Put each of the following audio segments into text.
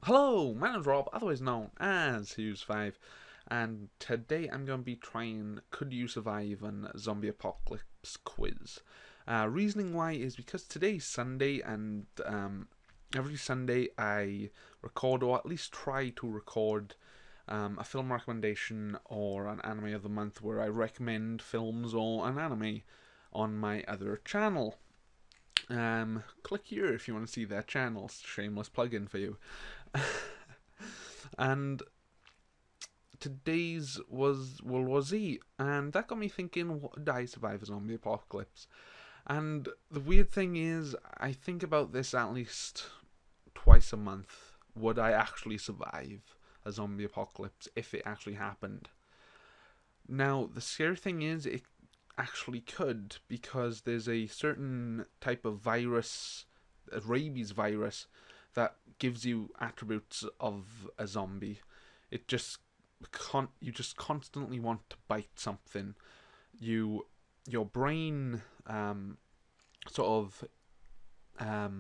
Hello, my name's Rob, otherwise known as Hughes5, and today I'm going to be trying Could You Survive an Zombie Apocalypse quiz. Reasoning why is because today's Sunday, and every Sunday I record, or at least try to record, a film recommendation or an anime of the month where I recommend films or an anime on my other channel. Click here if you want to see that channel. Shameless plug-in for you. And today's was World War Z, and that got me thinking, would I survive a zombie apocalypse? And the weird thing is, I think about this at least twice a month. Would I actually survive a zombie apocalypse if it actually happened? Now, the scary thing is, it actually could, because there's a certain type of virus, a rabies virus, that gives you attributes of a zombie. It just you just constantly want to bite something. Your brain sort of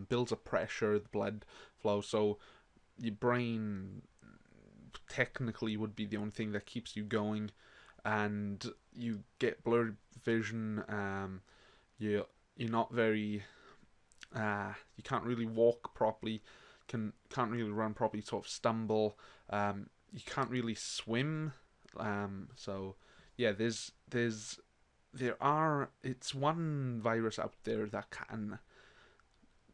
builds up pressure, the blood flow, so your brain technically would be the only thing that keeps you going, and you get blurred vision. You're not very you can't really walk properly, can't really run properly, sort of stumble. You can't really swim. So yeah, it's one virus out there that can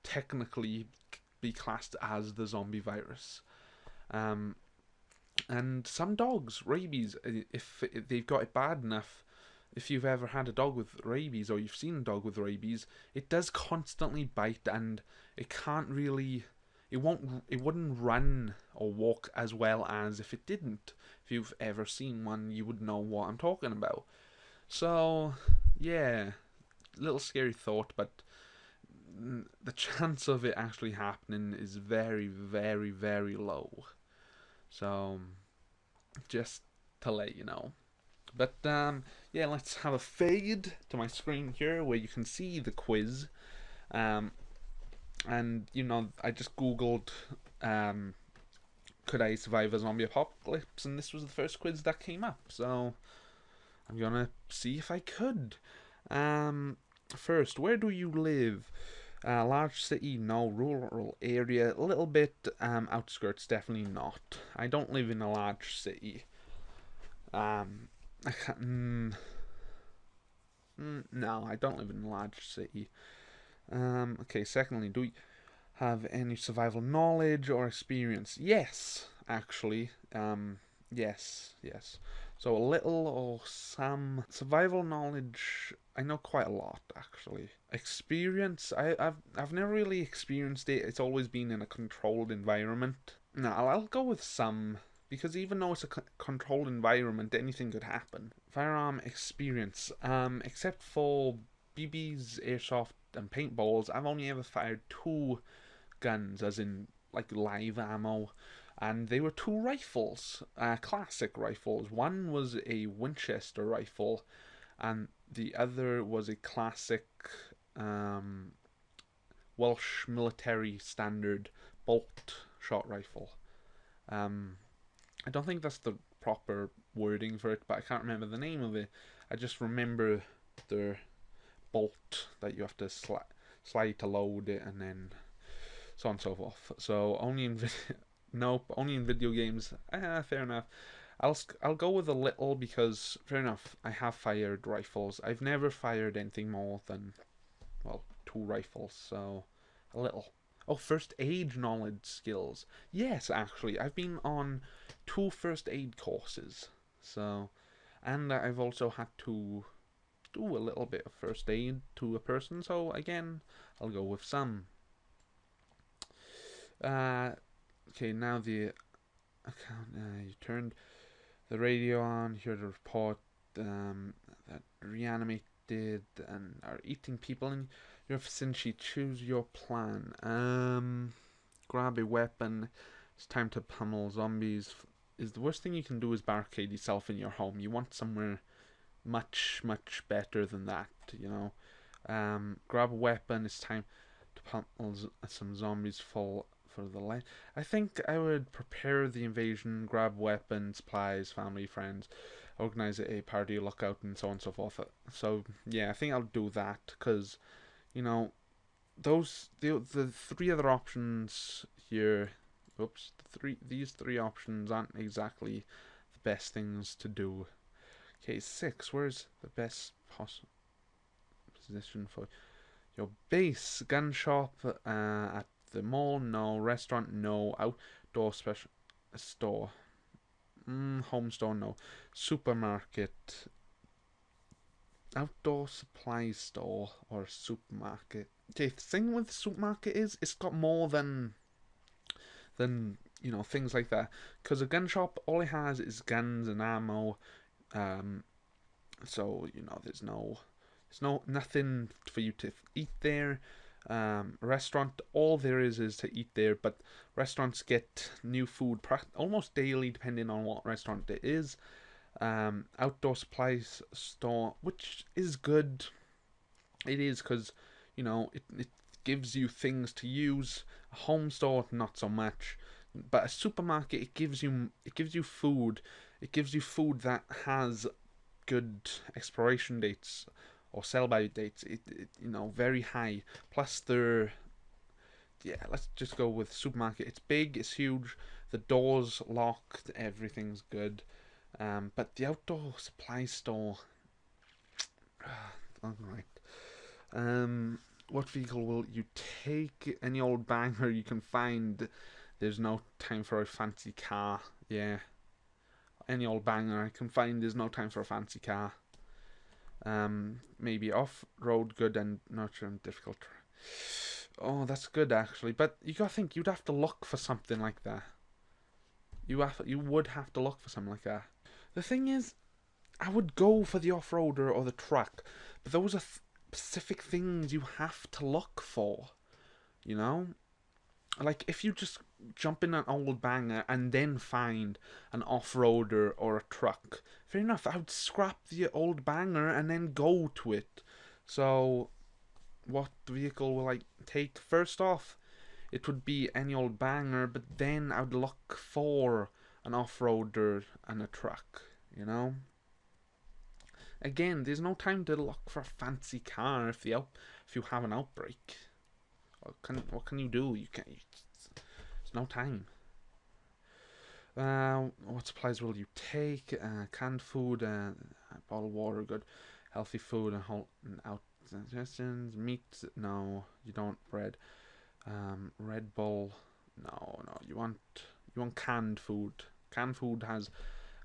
technically be classed as the zombie virus. And some dogs, rabies, if they've got it bad enough, if you've ever had a dog with rabies or you've seen a dog with rabies, it does constantly bite, and it can't really, it wouldn't run or walk as well as if it didn't. If you've ever seen one, you would know what I'm talking about. So, yeah, little scary thought, but the chance of it actually happening is very, very, very low. So, just to let you know. But yeah, let's have a fade to my screen here where you can see the quiz. And I just googled, could I survive a zombie apocalypse, and this was the first quiz that came up. So I'm gonna see if I could. First, where do you live? Large city, no. Rural area, a little bit. Outskirts, definitely not. I don't live in a large city. I can't. No, I don't live in a large city. Okay, secondly, do you have any survival knowledge or experience? Yes, actually. Yes. So a little or some survival knowledge. I know quite a lot, actually. Experience, I've never really experienced it. It's always been in a controlled environment. No, I'll go with some, because even though it's a controlled environment, anything could happen. Firearm experience, except for BBs, airsoft, and paintballs, I've only ever fired 2 guns, as in like live ammo, and they were 2 rifles, classic rifles. One was a Winchester rifle, and the other was a classic Welsh military standard bolt shot rifle. I don't think that's the proper wording for it, but I can't remember the name of it. I just remember the bolt that you have to slide to load it, and then so on and so forth. So only in only in video games. Fair enough. I'll go with a little, because fair enough, I have fired rifles. I've never fired anything more than 2 rifles, so a little. Oh, first aid knowledge skills. Yes, actually, I've been on 2 first aid courses. So, and I've also had to do a little bit of first aid to a person. So again, I'll go with some. Okay, now the account. You turned the radio on. You heard a report that reanimated and are eating people in your vicinity. Choose your plan. Grab a weapon. It's time to pummel zombies. Is the worst thing you can do is barricade yourself in your home. You want somewhere much, much better than that, Grab a weapon. It's time to pummel some zombies. Fall for the light. I think I would prepare the invasion, grab weapons, supplies, family, friends, organize a party, lookout, and so on and so forth. So yeah, I think I'll do that because you know the three other options here. Oops, these three options aren't exactly the best things to do. Okay, 6. Where's the best possible position for your base? Gun shop at the mall? No. Restaurant? No. Outdoor special store? Home store? No. Supermarket? Outdoor supply store or supermarket? Okay, the thing with supermarket is it's got more than things like that. Because a gun shop, all it has is guns and ammo. Um, so there's no nothing for you to eat there. Restaurant, all there is to eat there, but restaurants get new food almost daily depending on what restaurant it is. Outdoor supplies store, which is good. It is because it gives you things to use. A home store, not so much. But a supermarket, it gives you food. It gives you food that has good expiration dates or sell by dates. Very high. Plus, let's just go with supermarket. It's big, it's huge. The doors locked, everything's good. But the outdoor supply store, all right. What vehicle will you take? Any old banger you can find. There's no time for a fancy car. Yeah. Any old banger I can find. There's no time for a fancy car. Maybe off-road, good and nurture and difficult. Oh, that's good actually. But you gotta think, you'd have to look for something like that. You would have to look for something like that. The thing is, I would go for the off-roader or the truck, but those are specific things you have to look for. You know? Like, if you just jump in an old banger and then find an off-roader or a truck, fair enough, I would scrap the old banger and then go to it. So, what vehicle will I take? First off, it would be any old banger, but then I would look for an off-roader and a truck, Again, there's no time to look for a fancy car if you have an outbreak. What can you do? There's no time. What supplies will you take? Canned food, bottled water, good, healthy food, and out suggestions. Meat, no, you don't. Bread, Red Bull, no. You want canned food. Canned food has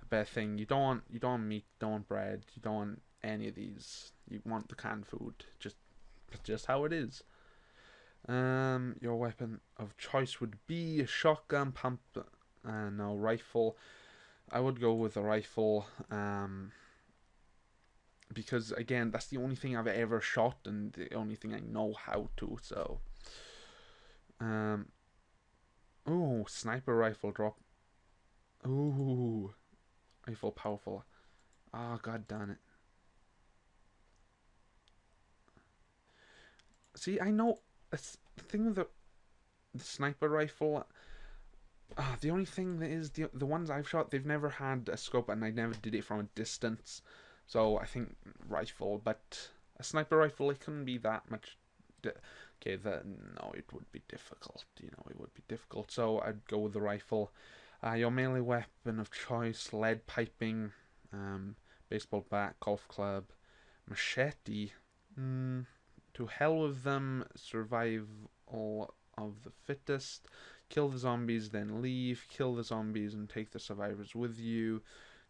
a better thing. You don't want meat, don't want bread, you don't want any of these. You want the canned food. Just how it is. Your weapon of choice would be a shotgun, pump, no, rifle. I would go with a rifle, because again, that's the only thing I've ever shot and the only thing I know how to. So, oh, sniper rifle drop. Ooh, rifle powerful. Ah, oh, god damn it. See, I know. It's the thing with the sniper rifle. The only thing that is the ones I've shot, they've never had a scope, and I never did it from a distance. So I think rifle, but a sniper rifle, it couldn't be that much. Okay, no, it would be difficult. It would be difficult. So I'd go with the rifle. Your melee weapon of choice: lead piping, baseball bat, golf club, machete. To hell with them. Survival of the fittest. Kill the zombies, then leave. Kill the zombies and take the survivors with you.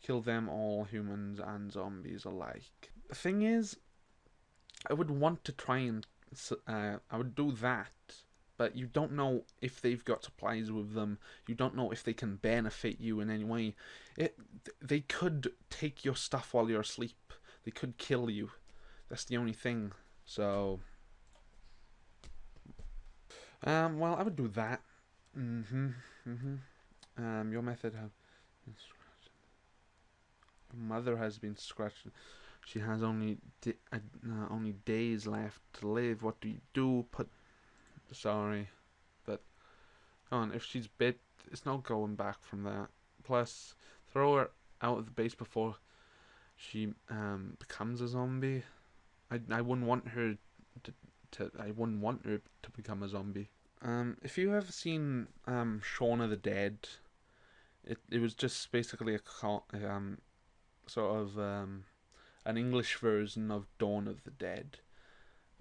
Kill them all, humans and zombies alike. The thing is, I would want to try and I would do that, but you don't know if they've got supplies with them. You don't know if they can benefit you in any way. They could take your stuff while you're asleep. They could kill you. That's the only thing. So, well, I would do that. Your method have your mother has been scratched. She has only days left to live. What do you do? Sorry, but And if she's bit, it's no going back from that. Plus, throw her out of the base before she becomes a zombie. I wouldn't want her I wouldn't want her to become a zombie. If you ever seen Shaun of the Dead, it was just basically sort of an English version of Dawn of the Dead.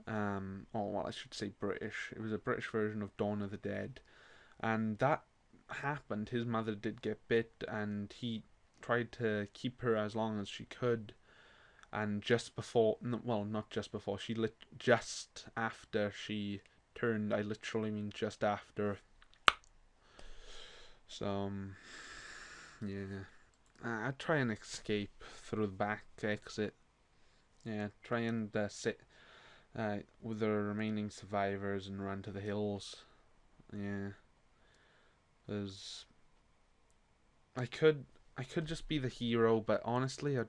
Or well, I should say British. It was a British version of Dawn of the Dead, and that happened. His mother did get bit, and he tried to keep her as long as she could. And just before, well, not just before, just after she turned. I literally mean just after. So yeah, I'd try and escape through the back exit. Yeah, try and sit with the remaining survivors and run to the hills. Yeah, there's I could just be the hero, but honestly, I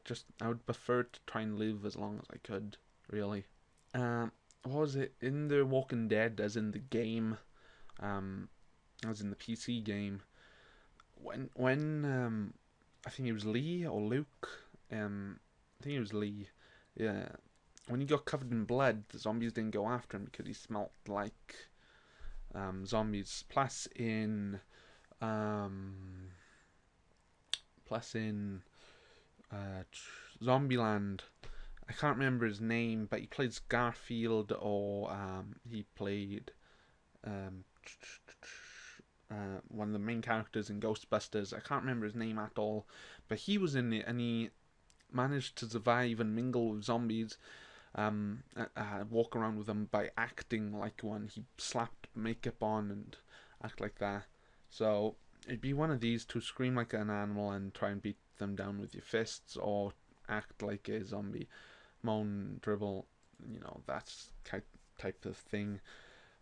would prefer to try and live as long as I could. Really. What was it in the Walking Dead? As in the game, um, as in the PC game. When I think it was Lee or Luke. I think it was Lee. Yeah. When he got covered in blood, the zombies didn't go after him because he smelt like zombies. Um, plus in Zombieland, I can't remember his name, but he plays Garfield, or he played um, one of the main characters in Ghostbusters. I can't remember his name at all, but he was in it, and he managed to survive and mingle with zombies. Walk around with them by acting like one. He slapped makeup on and act like that. So it'd be one of these to scream like an animal and try and beat them down with your fists, or act like a zombie, moan, dribble, that's type of thing.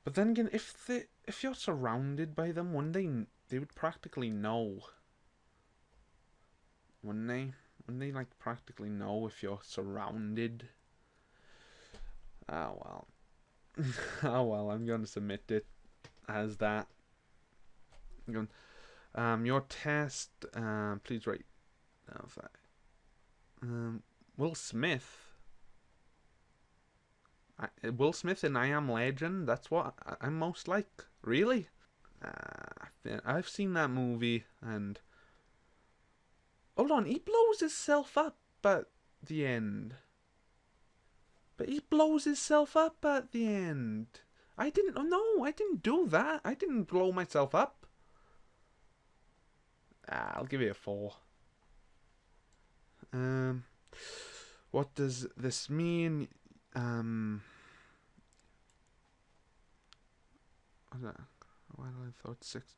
But then again, if you're surrounded by them, they would practically know, wouldn't they? Wouldn't they like practically know if you're surrounded? Oh well. Oh well, I'm going to submit it as that. I'm going, your test, please write down that. Will Smith. Will Smith in I Am Legend? That's what I'm most like. Really? I've seen that movie, and hold on, he blows himself up at the end. But he blows himself up at the end. I didn't. Oh no, I didn't do that. I didn't blow myself up. I'll give it a 4. Um, what does this mean? What's that? Well, I thought 6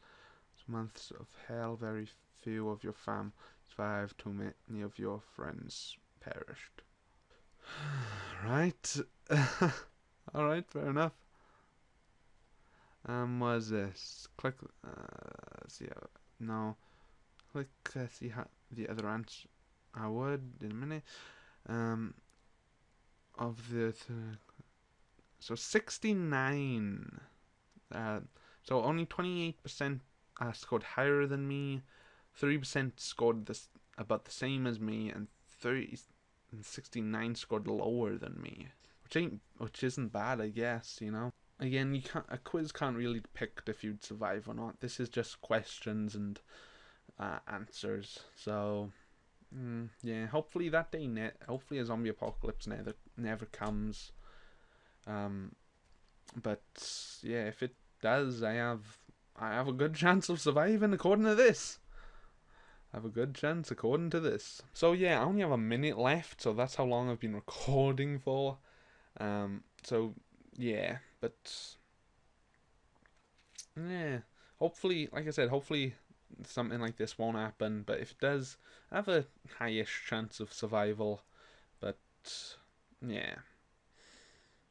months of hell. Very few of your fam survived. Too many of your friends perished. Right. All right. Fair enough. Was this? Click. See. No. Click. See how the other answer. I would in a minute. Um. Of the. So 69. So only 28% scored higher than me. 3% scored about the same as me, and 69 scored lower than me, which isn't bad, I guess. Again, a quiz can't really depict if you'd survive or not. This is just questions and answers. So yeah, hopefully that day hopefully a zombie apocalypse never comes. But yeah, if it does, I have a good chance of surviving according to this. I have a good chance according to this. So yeah, I only have a minute left, so that's how long I've been recording for. So yeah, but yeah, hopefully, like I said, hopefully something like this won't happen. But if it does, I have a highish chance of survival. But yeah,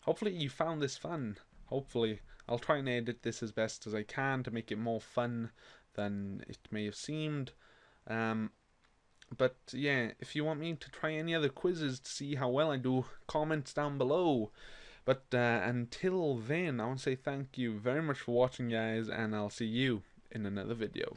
hopefully you found this fun. Hopefully, I'll try and edit this as best as I can to make it more fun than it may have seemed. But yeah, if you want me to try any other quizzes to see how well I do, comments down below. But until then, I want to say thank you very much for watching, guys, and I'll see you in another video.